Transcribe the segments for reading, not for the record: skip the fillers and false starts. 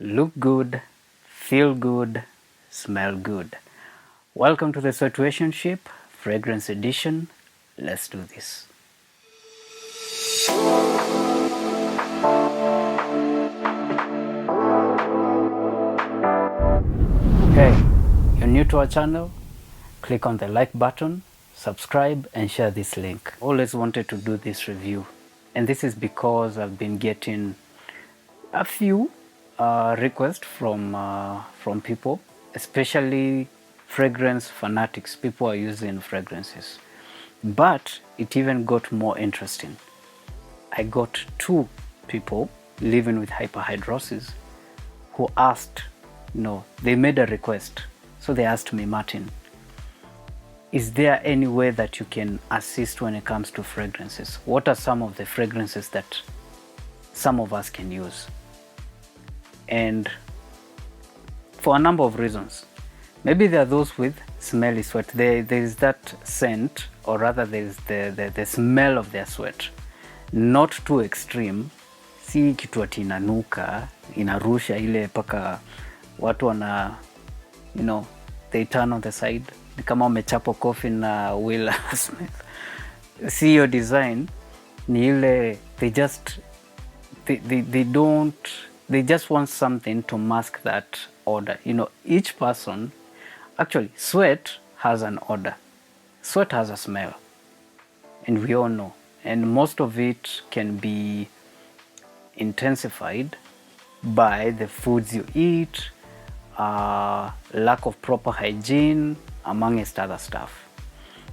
Look good, feel good, smell good. Welcome to the Sweatuationship Fragrance Edition. Let's do this. Hey, you're new to our channel? Click on the like button, subscribe, and share this link. Always wanted to do this review, and this is because I've been getting a few requests from people, especially fragrance fanatics. People are using fragrances, but it even got more interesting. I got two people living with hyperhidrosis who asked, they made a request. So they asked me, Martin, is there any way that you can assist when it comes to fragrances? What are some of the fragrances that some of us can use? And for a number of reasons. Maybe there are those with smelly sweat. There is that scent, or rather there is the smell of their sweat. Not too extreme. Si kitu ati inanuka, inarusha ile paka watu wana, they turn on the side. Ni kama umechapwa kofi na Will Smith. See your design, ni ile, they just want something to mask that odor. Each person, actually, sweat has an odor. Sweat has a smell. And we all know. And most of it can be intensified by the foods you eat, lack of proper hygiene, amongst other stuff.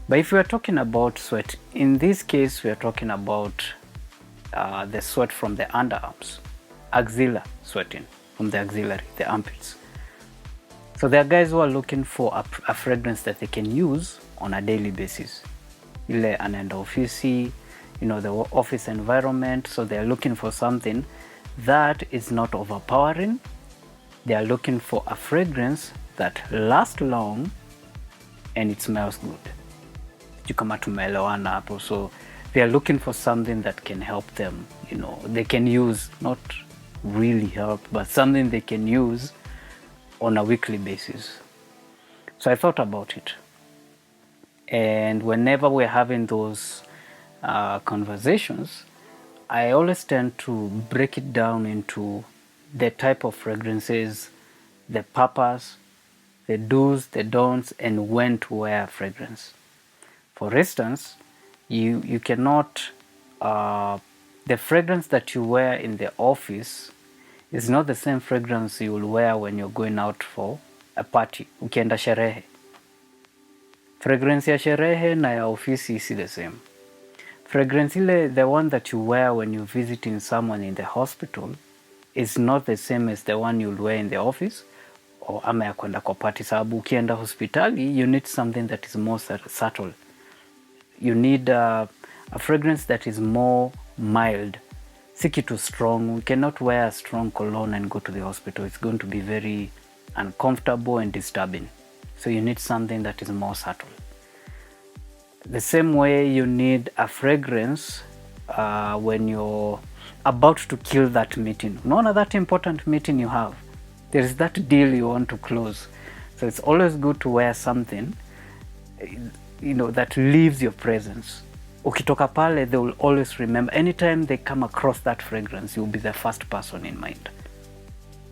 But if we are talking about sweat, in this case, we are talking about the sweat from the underarms. Axilla sweating from the axillary, the armpits. So there are guys who are looking for a fragrance that they can use on a daily basis. Ile anaenda ofisi, the office environment. So they are looking for something that is not overpowering. They are looking for a fragrance that lasts long and it smells good. Kama tumeelewana hapo. So they are looking for something that can help them. They can use, not really help, but something they can use on a weekly basis. So I thought about it. And whenever we're having those conversations, I always tend to break it down into the type of fragrances, the purpose, the do's, the don'ts, and when to wear a fragrance. For instance, you cannot, the fragrance that you wear in the office is not the same fragrance you will wear when you're going out for a party. Ukienda sherehe. Fragrance ya sherehe na ya ofisi is the same. Fragrance ile, the one that you wear when you're visiting someone in the hospital, is not the same as the one you'll wear in the office or ama ya kwenda kwa party. Sababu ukienda hospitali, you need something that is more subtle. You need a fragrance that is more mild. Si kitu strong. We cannot wear a strong cologne and go to the hospital. It's going to be very uncomfortable and disturbing. So you need something that is more subtle. The same way you need a fragrance when you're about to kill that meeting. Not that important meeting you have. There is that deal you want to close. So it's always good to wear something that leaves your presence. Ukitoka pale, they will always remember. Anytime they come across that fragrance, you'll be the first person in mind.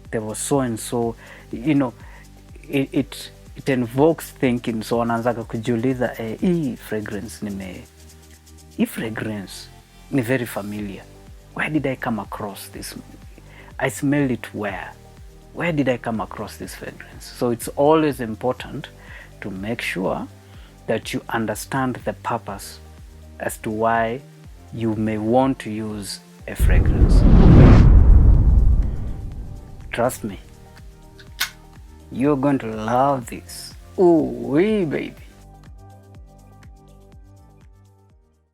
There was so and so, it invokes thinking. So wanaanzaga kujiuliza, hii fragrance ni very familiar. Where did I come across this? I smelled it where? Where did I come across this fragrance? So it's always important to make sure that you understand the purpose as to why you may want to use a fragrance. Trust me, you're going to love this. Ooh, wee baby.